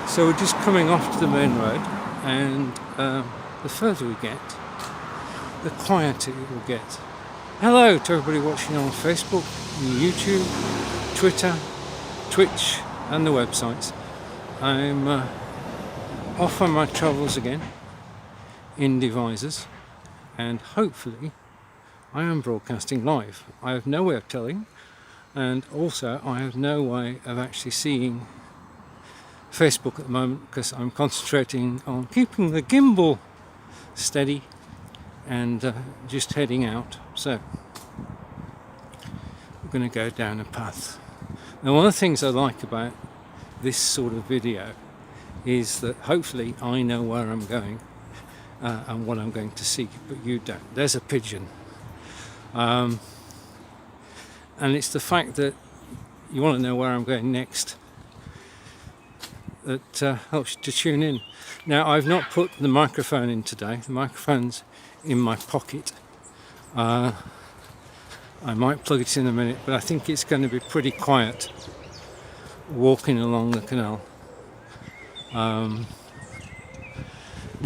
So we're just coming off to the main road, and the further we get, the quieter it will get. Hello to everybody watching on Facebook, YouTube, Twitter, Twitch and the websites. I'm off on my travels again in Devizes, and hopefully I am broadcasting live. I have no way of telling, and also I have no way of actually seeing Facebook at the moment because I'm concentrating on keeping the gimbal steady and just heading out. So we're going to go down a path. Now, one of the things I like about this sort of video is that hopefully I know where I'm going and what I'm going to see, but you don't. There's a pigeon. And it's the fact that you want to know where I'm going next that helps you to tune in. Now, I've not put the microphone in today. The microphone's in my pocket. I might plug it in a minute, but I think it's going to be pretty quiet walking along the canal. Now,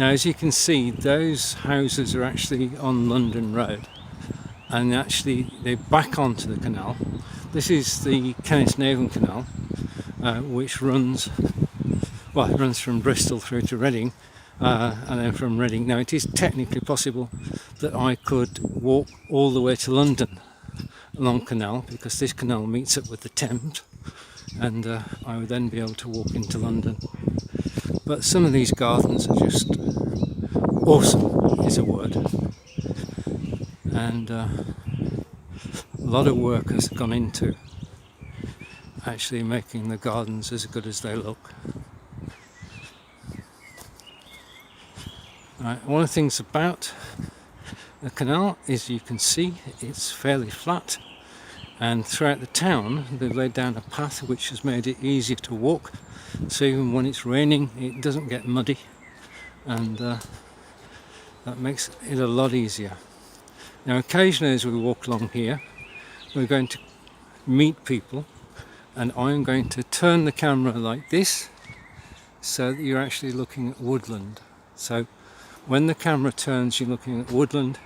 as you can see, those houses are actually on London Road, and actually they back onto the canal. This is the Kennet and Avon Canal, which runs from Bristol through to Reading, and then from Reading. Now, it is technically possible that I could walk all the way to London along canal, because this canal meets up with the Thames, and I would then be able to walk into London. But some of these gardens are just awesome, is a word, and a lot of work has gone into actually making the gardens as good as they look. Right, one of the things about the canal is you can see it's fairly flat, and throughout the town they've laid down a path which has made it easier to walk, so even when it's raining it doesn't get muddy, and that makes it a lot easier. Now, occasionally as we walk along here we're going to meet people, and I'm going to turn the camera like this so that you're actually looking at woodland. So when the camera turns you're looking at woodland,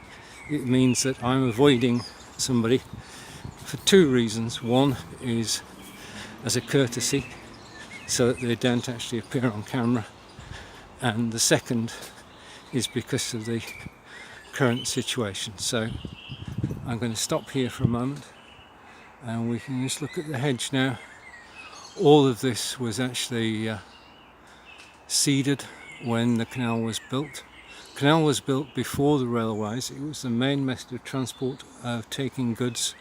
it means that I'm avoiding somebody for two reasons. One is as a courtesy, so that they don't actually appear on camera, and the second is because of the current situation. So I'm going to stop here for a moment and we can just look at the hedge now. All of this was actually seeded when the canal was built. The canal was built before the railways. It was the main method of transport of taking goods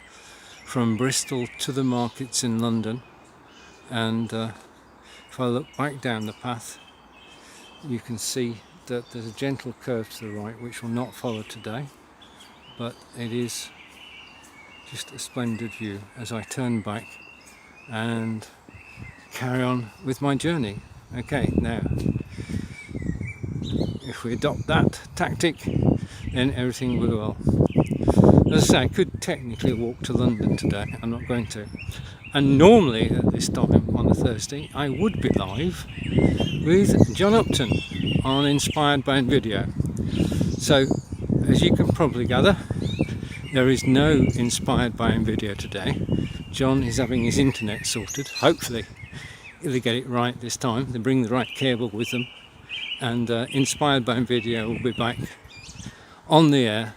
from Bristol to the markets in London, and if I look back down the path you can see that there's a gentle curve to the right which will not follow today, but it is just a splendid view as I turn back and carry on with my journey. Okay, now if we adopt that tactic then everything will go well. As I say, I could technically walk to London today. I'm not going to. And normally at this time on a Thursday I would be live with John Upton on Inspired by Video. So as you can probably gather, there is no Inspired by Video today. John is having his internet sorted. Hopefully he'll get it right this time. They bring the right cable with them, and Inspired by Video will be back on the air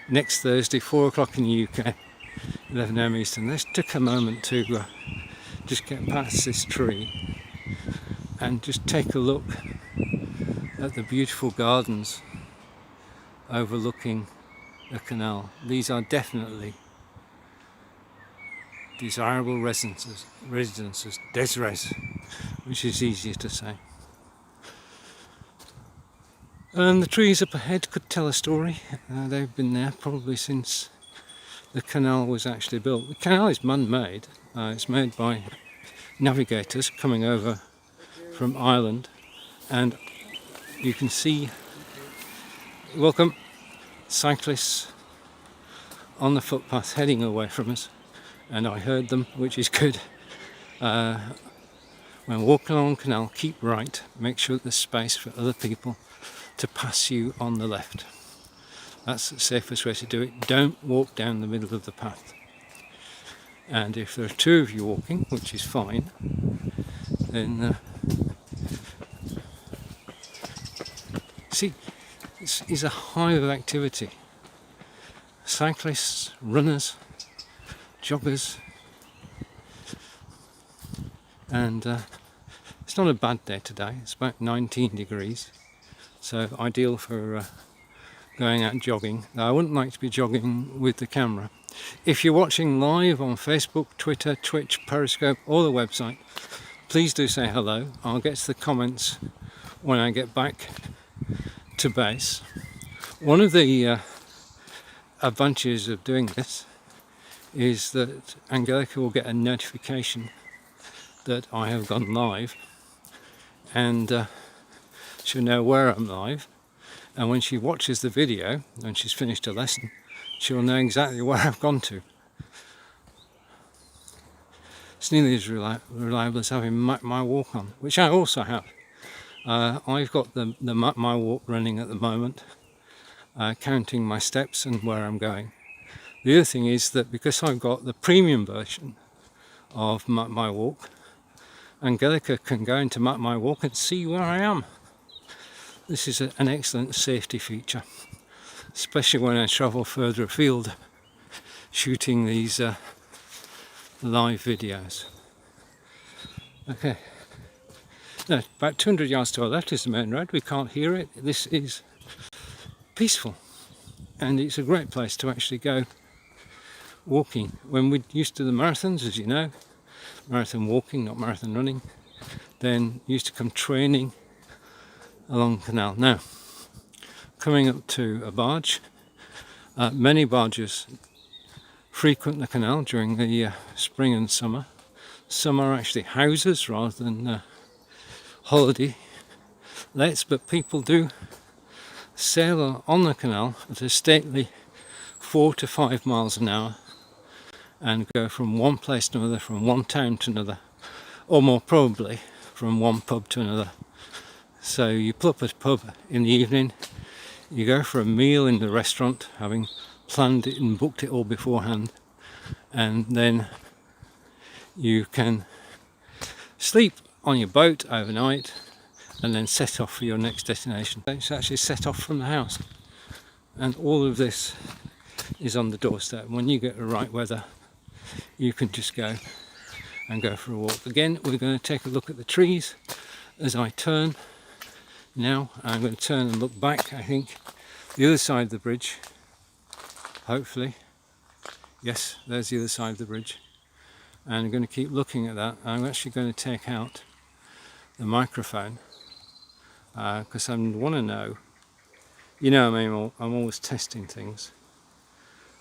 next Thursday, 4 o'clock in the UK, 11 AM Eastern. Let's take a moment to just get past this tree and just take a look at the beautiful gardens overlooking the canal. These are definitely desirable residences, desres, which is easier to say. And the trees up ahead could tell a story. They've been there probably since the canal was actually built. The canal is man-made. It's made by navigators coming over from Ireland, and you can see, welcome, cyclists on the footpath heading away from us, and I heard them, which is good. When walking along the canal, keep right, make sure there's space for other people to pass you on the left. That's the safest way to do it. Don't walk down the middle of the path. And if there are two of you walking, which is fine, then see, it's a hive of activity. Cyclists, runners, joggers, and it's not a bad day today. It's about 19 degrees, so ideal for going out jogging. Now, I wouldn't like to be jogging with the camera. If you're watching live on Facebook, Twitter, Twitch, Periscope, or the website, please do say hello. I'll get to the comments when I get back to base. One of the advantages of doing this is that Angelica will get a notification that I have gone live, and she'll know where I'm live, and when she watches the video and she's finished a lesson, she'll know exactly where I've gone to. It's nearly as reliable as having Map My Walk on, which I also have. I've got the Map My Walk running at the moment, counting my steps and where I'm going. The other thing is that because I've got the premium version of Map My Walk, Angelica can go into Map My Walk and see where I am. This is an excellent safety feature, especially when I travel further afield shooting these live videos. Okay, now about 200 yards to our left is the main road. We can't hear it. This is peaceful, and it's a great place to actually go walking. When we're used to the marathons, as you know, marathon walking, not marathon running, then used to come training along the canal. Now, coming up to a barge, many barges frequent the canal during the spring and summer. Some are actually houses rather than holiday lets, but people do sail on the canal at a stately 4 to 5 miles an hour and go from one place to another, from one town to another, or more probably from one pub to another. So you pull up at a pub in the evening, you go for a meal in the restaurant, having planned it and booked it all beforehand, and then you can sleep on your boat overnight and then set off for your next destination. It's actually set off from the house, and all of this is on the doorstep. When you get the right weather, you can just go for a walk. Again, we're going to take a look at the trees as I turn. Now I'm going to turn and look back, I think, the other side of the bridge, hopefully. Yes, there's the other side of the bridge. And I'm going to keep looking at that. I'm actually going to take out the microphone because I want to know, you know, I'm always testing things.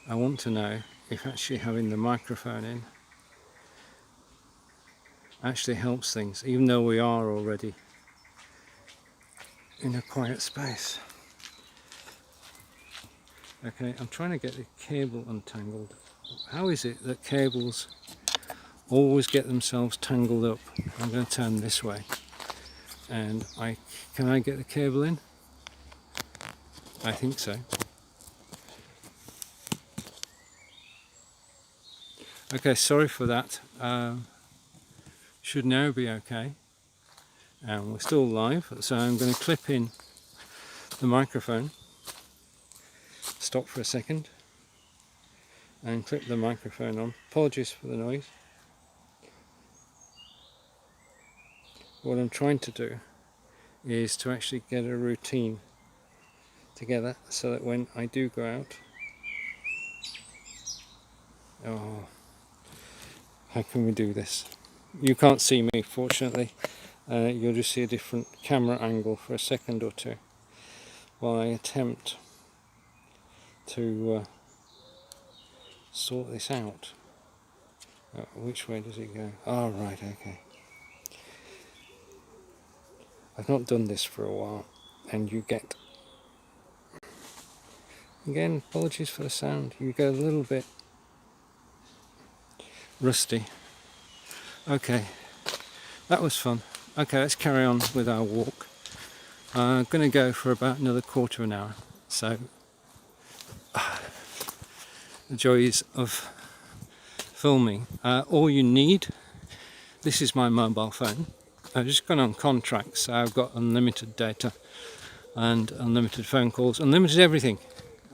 I want to know if actually having the microphone in actually helps things, even though we are already in a quiet space. Okay, I'm trying to get the cable untangled. How is it that cables always get themselves tangled up? I'm going to turn this way, and can I get the cable in? I think so. Okay, sorry for that. Should now be okay. And we're still live, so I'm going to clip in the microphone. Stop for a second and clip the microphone on. Apologies for the noise. What I'm trying to do is to actually get a routine together so that when I do go out, how can we do this? You can't see me, fortunately. You'll just see a different camera angle for a second or two while I attempt to sort this out. Which way does it go? Oh, right, okay. I've not done this for a while, and you get, again, apologies for the sound, you get a little bit rusty. Okay, that was fun. Okay, let's carry on with our walk. I'm going to go for about another quarter of an hour. So, the joys of filming. All you need, this is my mobile phone. I've just gone on contract, so I've got unlimited data and unlimited phone calls, unlimited everything.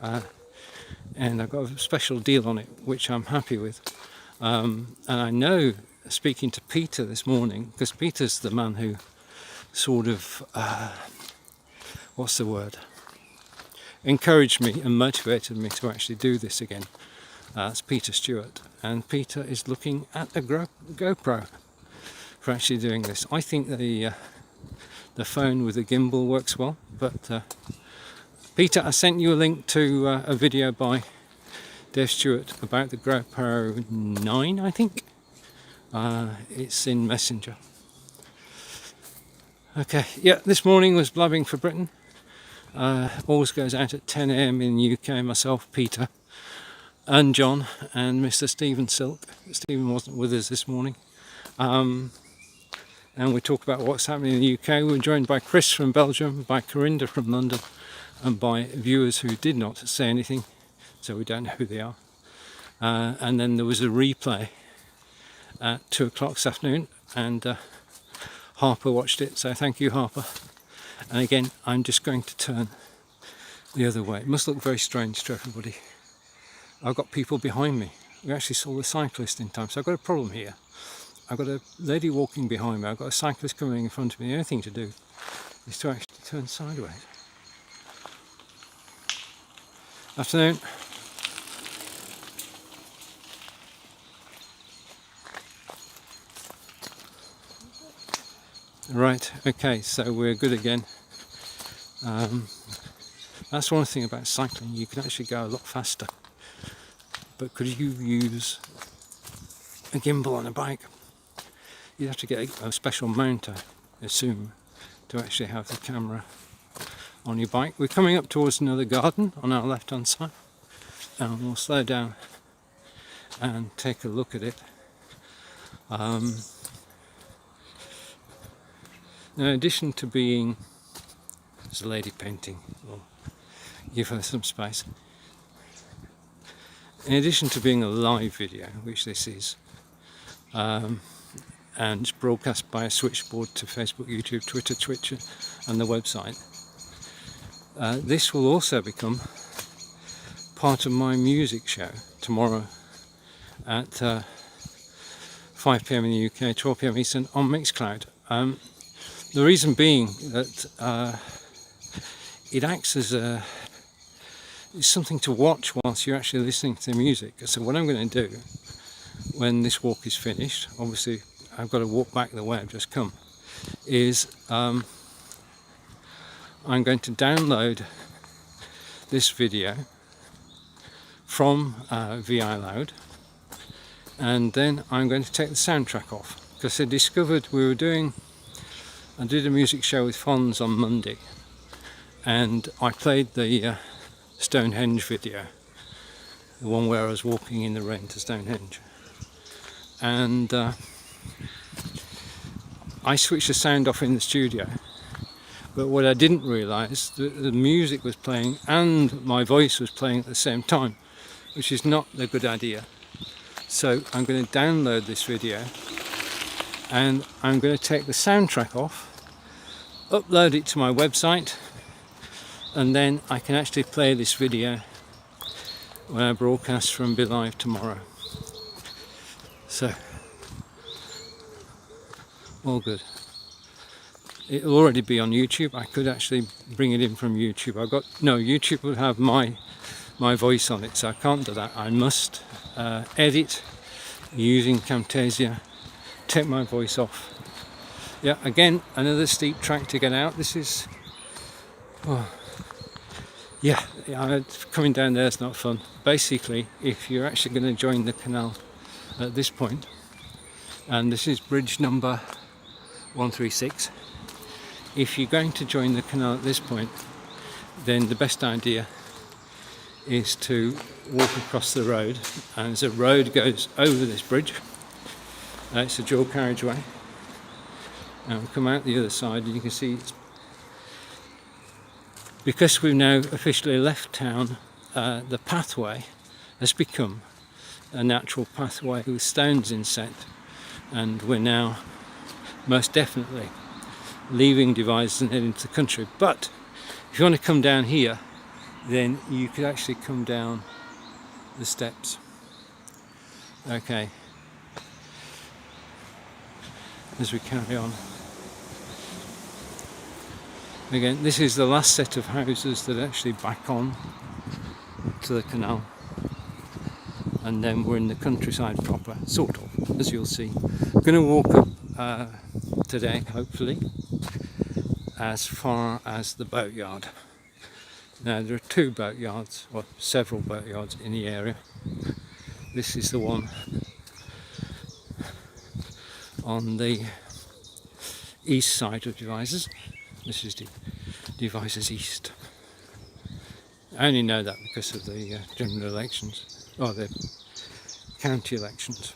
And I've got a special deal on it, which I'm happy with. And I know, speaking to Peter this morning, because Peter's the man who sort of, what's the word? Encouraged me and motivated me to actually do this again. It's Peter Stewart, and Peter is looking at a GoPro for actually doing this. I think the phone with the gimbal works well, but Peter, I sent you a link to a video by Dave Stewart about the GoPro 9, I think. It's in Messenger. Okay, yeah, this morning was Blabbing for Britain. Always goes out at 10 AM in the UK, myself, Peter, and John, and Mr. Stephen Silk. Stephen wasn't with us this morning. And we talk about what's happening in the UK. We're joined by Chris from Belgium, by Corinda from London, and by viewers who did not say anything, so we don't know who they are. And then there was a replay at 2 o'clock this afternoon, and Harper watched it, so thank you, Harper. And again, I'm just going to turn the other way. It must look very strange to everybody. I've got people behind me. We actually saw the cyclist in time, so I've got a problem here. I've got a lady walking behind me, I've got a cyclist coming in front of me. The only thing to do is to actually turn sideways. Afternoon. Right, okay, so we're good again. That's one thing about cycling, you can actually go a lot faster. But could you use a gimbal on a bike? You'd have to get a special mount, I assume, to actually have the camera on your bike. We're coming up towards another garden on our left hand side, and we'll slow down and take a look at it. In addition to being, there's a lady painting, we'll give her some space. In addition to being a live video, which this is, and it's broadcast by a switchboard to Facebook, YouTube, Twitter, Twitch, and the website, this will also become part of my music show tomorrow at 5 PM in the UK, 12 PM Eastern on Mixcloud. The reason being that it acts as it's something to watch whilst you're actually listening to the music. So what I'm going to do when this walk is finished, obviously I've got to walk back the way I've just come, is I'm going to download this video from VI Loud, and then I'm going to take the soundtrack off, because I discovered I did a music show with Fonz on Monday, and I played the Stonehenge video, the one where I was walking in the rain to Stonehenge, and I switched the sound off in the studio, but what I didn't realise, the music was playing and my voice was playing at the same time, which is not a good idea. So I'm going to download this video and I'm going to take the soundtrack off, upload it to my website, and then I can actually play this video when I broadcast from Be Live tomorrow. So, all good. It'll already be on YouTube. I could actually bring it in from YouTube. YouTube will have my voice on it, so I can't do that. I must edit using Camtasia, take my voice off. Yeah, again, another steep track to get out. This is, coming down there is not fun. Basically, if you're actually going to join the canal at this point, and this is bridge number 136, if you're going to join the canal at this point, then the best idea is to walk across the road, and as the road goes over this bridge, it's a dual carriageway, And we come out the other side and you can see it's, because we've now officially left town, the pathway has become a natural pathway with stones inset, and we're now most definitely leaving Devizes and heading to the country. But if you want to come down here, then you could actually come down the steps. Okay, as we carry on. Again, this is the last set of houses that actually back on to the canal, and then we're in the countryside proper, sort of, as you'll see. I'm going to walk up today, hopefully, as far as the boatyard. Now there are two boatyards, or several boatyards in the area. This is the one on the east side of Devizes. This is Devizes East. I only know that because of the general elections, or the county elections.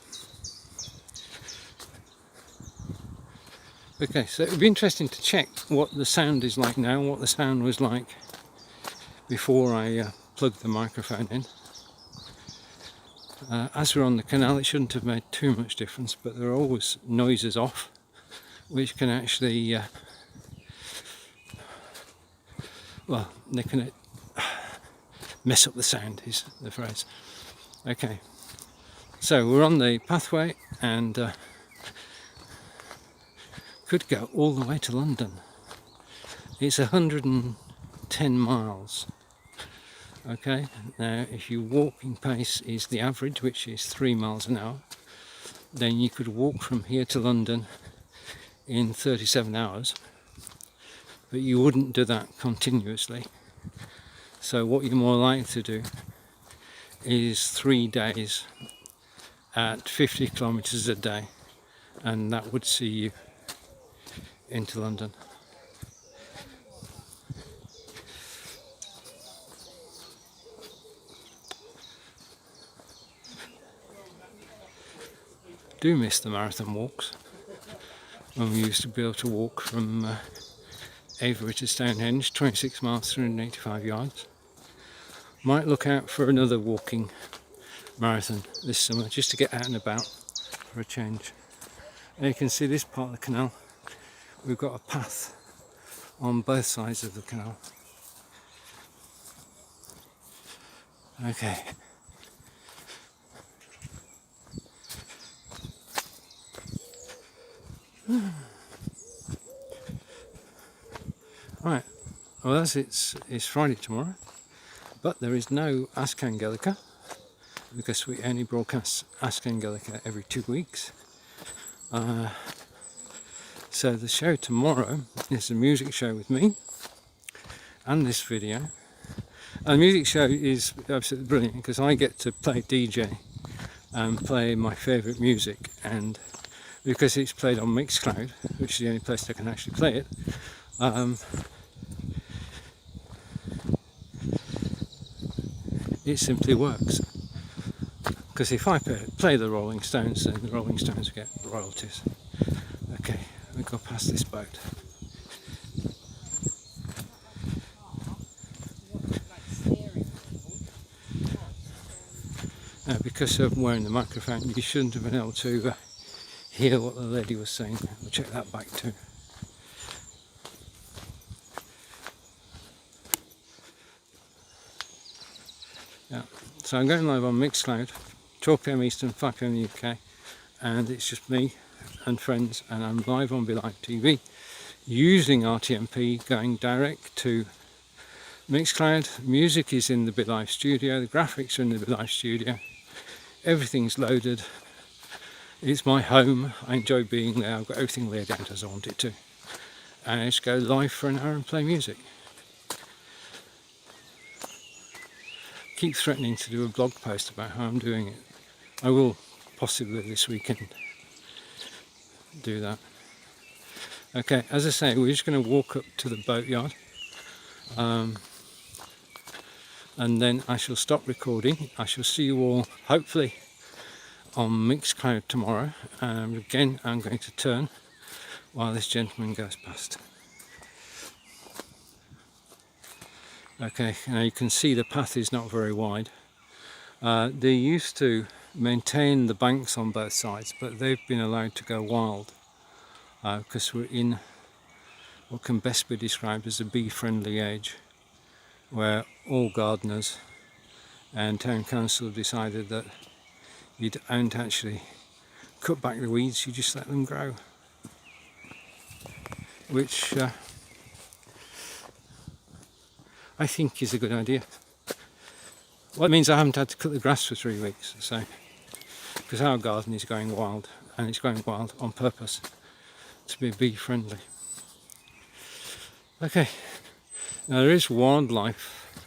Okay, so it would be interesting to check what the sound is like now, what the sound was like before I plugged the microphone in. As we're on the canal, it shouldn't have made too much difference, but there are always noises off, which can actually well, they can mess up the sound, is the phrase. Okay, so we're on the pathway and could go all the way to London. It's 110 miles. Okay, now if your walking pace is the average, which is 3 miles an hour, then you could walk from here to London in 37 hours. But you wouldn't do that continuously. So what you're more likely to do is 3 days at 50 kilometres a day, and that would see you into London. Do miss the marathon walks when we used to be able to walk from Avery to Stonehenge, 26 miles, 385 yards. Might look out for another walking marathon this summer, just to get out and about for a change. And you can see this part of the canal, we've got a path on both sides of the canal. Okay. Right, well it's Friday tomorrow, but there is no Ask Angelica, because we only broadcast Ask Angelica every 2 weeks. So the show tomorrow is a music show with me, and this video. And the music show is absolutely brilliant, because I get to play DJ and play my favourite music, and because it's played on Mixcloud, which is the only place I can actually play it, it simply works. Because if I play the Rolling Stones, then the Rolling Stones get royalties. Okay, we go past this boat. Because of wearing the microphone, you shouldn't have been able to hear what the lady was saying. We'll check that back too. Yeah, so I'm going live on Mixcloud, 12 PM Eastern, 5 PM UK, and it's just me and friends, and I'm live on BeLive TV using RTMP, going direct to Mixcloud. Music is in the BeLive studio, the graphics are in the BeLive studio, everything's loaded. It's my home, I enjoy being there, I've got everything laid out as I want it to, and I just go live for an hour and play music. Keep threatening to do a blog post about how I'm doing it. I will possibly this weekend do that. Okay, as I say, we're just going to walk up to the boatyard, and then I shall stop recording. I shall see you all hopefully on Mixcloud tomorrow. Again, I'm going to turn while this gentleman goes past. Okay, now you can see the path is not very wide. They used to maintain the banks on both sides, but they've been allowed to go wild because we're in what can best be described as a bee-friendly age, where all gardeners and town council have decided that you don't actually cut back the weeds, you just let them grow, which I think is a good idea. Well, it means I haven't had to cut the grass for 3 weeks, so because our garden is going wild, and it's going wild on purpose to be bee friendly. Okay, now there is wildlife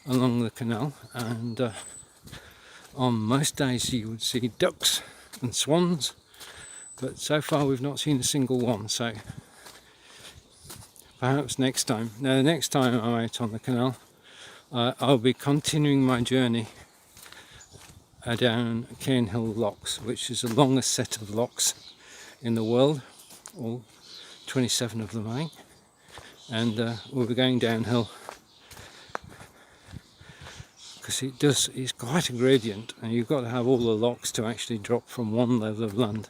along the canal, and on most days you would see ducks and swans, but so far we've not seen a single one, so perhaps next time. Now the next time I'm out on the canal, I'll be continuing my journey down Cairnhill Locks, which is the longest set of locks in the world, all 27 of them, and we'll be going downhill because it's quite a gradient, and you've got to have all the locks to actually drop from one level of land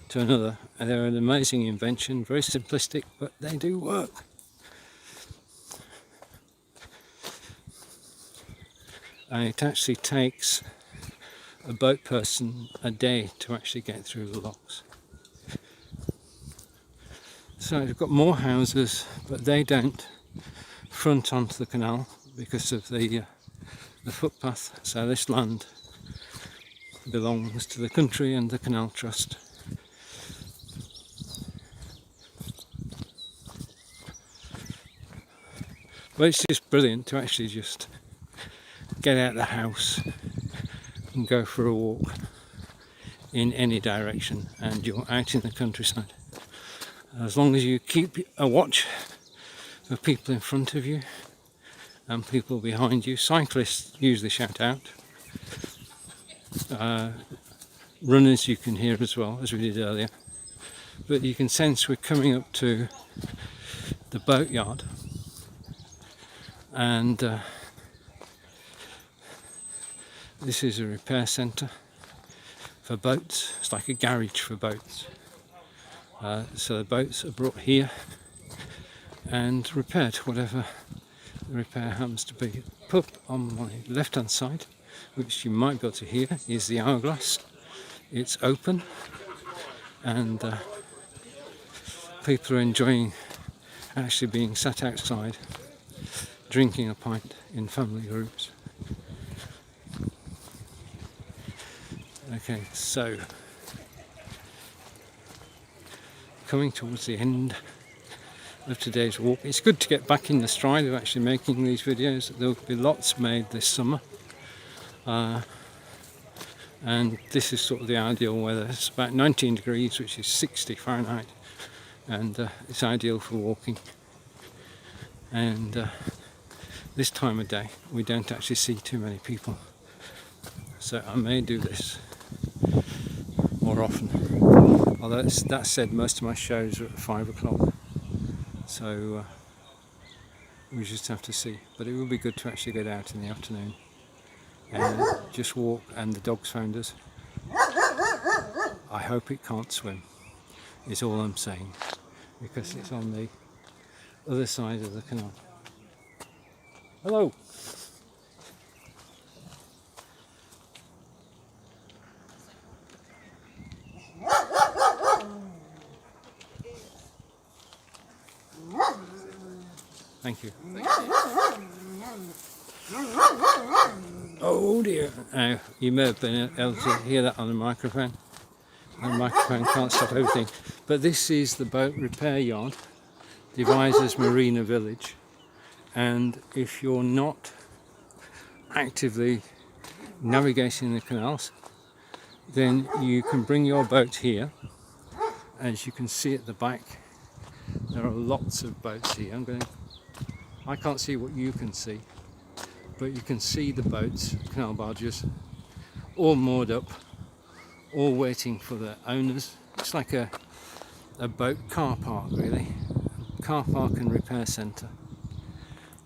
to another, and they're an amazing invention, very simplistic, but they do work. And it actually takes a boat person a day to actually get through the locks. So we've got more houses, but they don't front onto the canal because of the footpath. So this land belongs to the country and the Canal Trust. But it's just brilliant to actually just get out of the house and go for a walk in any direction, and you're out in the countryside. As long as you keep a watch for people in front of you and people behind you. Cyclists usually shout out. Runners you can hear as well, as we did earlier. But you can sense we're coming up to the boatyard, and this is a repair centre for boats. It's like a garage for boats. So the boats are brought here and repaired, whatever the repair happens to be. The pub on my left hand side, which you might be able to hear, is the Hourglass. It's open, and people are enjoying actually being sat outside drinking a pint in family groups. Okay, so coming towards the end of today's walk. It's good to get back in the stride of actually making these videos. There'll be lots made this summer, and this is sort of the ideal weather. It's about 19 degrees, which is 60 Fahrenheit, and it's ideal for walking. And this time of day we don't actually see too many people, so I may do this more often. Although that said, most of my shows are at 5 o'clock, so we just have to see. But it would be good to actually get out in the afternoon and just walk. And the dog's found us. I hope it can't swim, is all I'm saying, because it's on the other side of the canal. Hello. Thank you. Oh dear. You may have been able to hear that on the microphone. The microphone can't stop everything. But this is the boat repair yard, Devizes Marina Village. And if you're not actively navigating the canals, then you can bring your boat here. As you can see at the back, there are lots of boats here. I can't see what you can see, but you can see the boats, canal barges, all moored up, all waiting for their owners. It's like a a boat car park, really, car park and repair centre,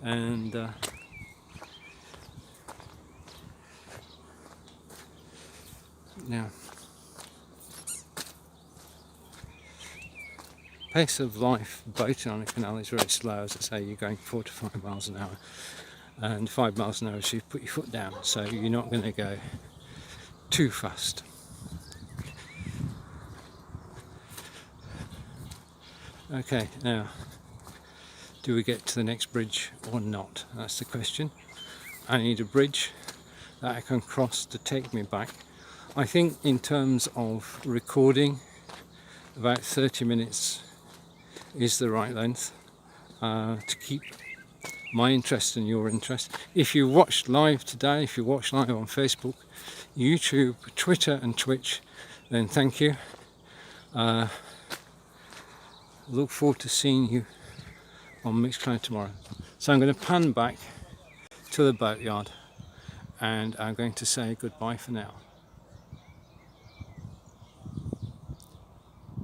and now pace of life boating on a canal is very slow. As I say, you're going 4 to 5 miles an hour, and 5 miles an hour so you put your foot down, so you're not going to go too fast. Okay, now do we get to the next bridge or not? That's the question. I need a bridge that I can cross to take me back. I think in terms of recording, about 30 minutes is the right length to keep my interest and your interest. If you watched live today, if you watched live on Facebook, YouTube, Twitter and Twitch, then thank you. Look forward to seeing you on Mixcloud tomorrow. So I'm going to pan back to the boatyard and I'm going to say goodbye for now.